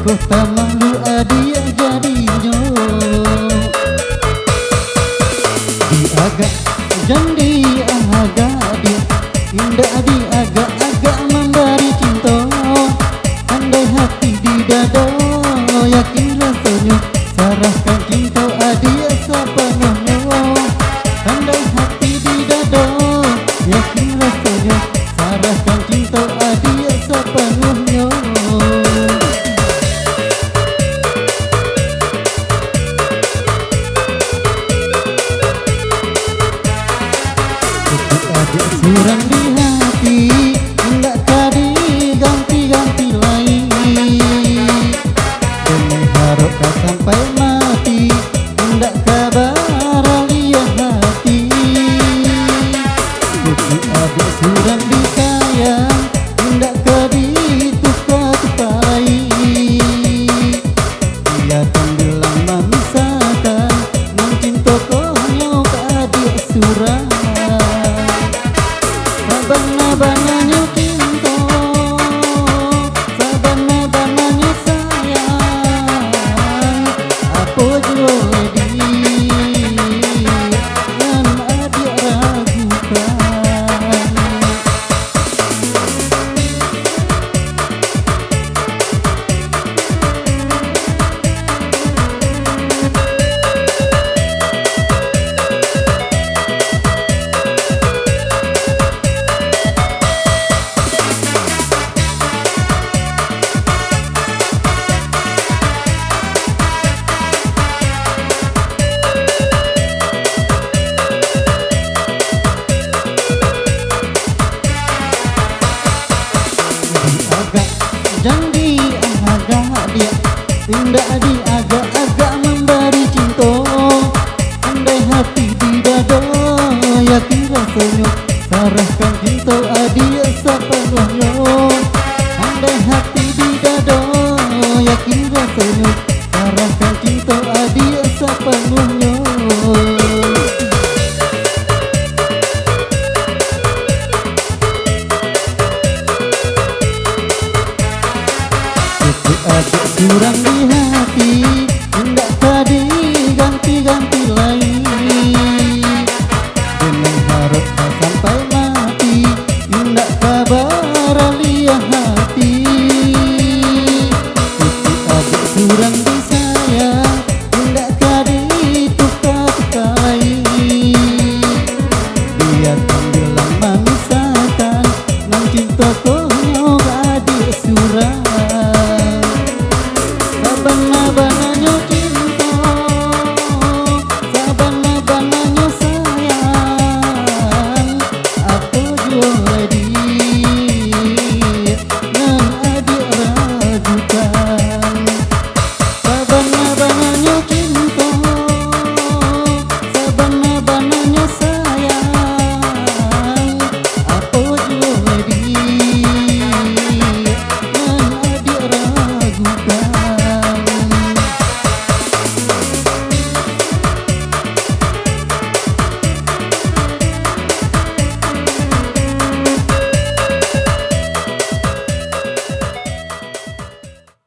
kota malu adia jadinya. Di agak jandi agak dia indah di agak-agak memberi cinta. Andai hati di dada yakin rasanya sarahkan cinta adia sepenuhnya. Andai hati di dada yakin rasanya sarahkan cinta adia sepenuhnya. Adik surang di hati hendak tadi ganti-ganti lain. Demi harap kau sampai mati hendak kabar alia hati. Cukup adik surang di sayang hendak kadi tukar-tukai. Ia tenggelam memisahkan mencinta konyol ke adik surang. Sabana-bananya cinta, sabana-bananya sayang. Apa jua di yang adik ragukan. Janji agak dia indah di agak-agak memberi cinta. Andai hati di dada yakin rasanya sarahkan cinta adia sepenuhnya. Andai hati di dada yakin rasanya sarahkan cinta adia sepenuhnya. Adik surang di hati hendak tadi ganti-ganti lain. Dengan harap kau sampai mati hendak kabar alia hati. Adik surang di sayang hendak tadi tukar-tukai. Biar tenggelam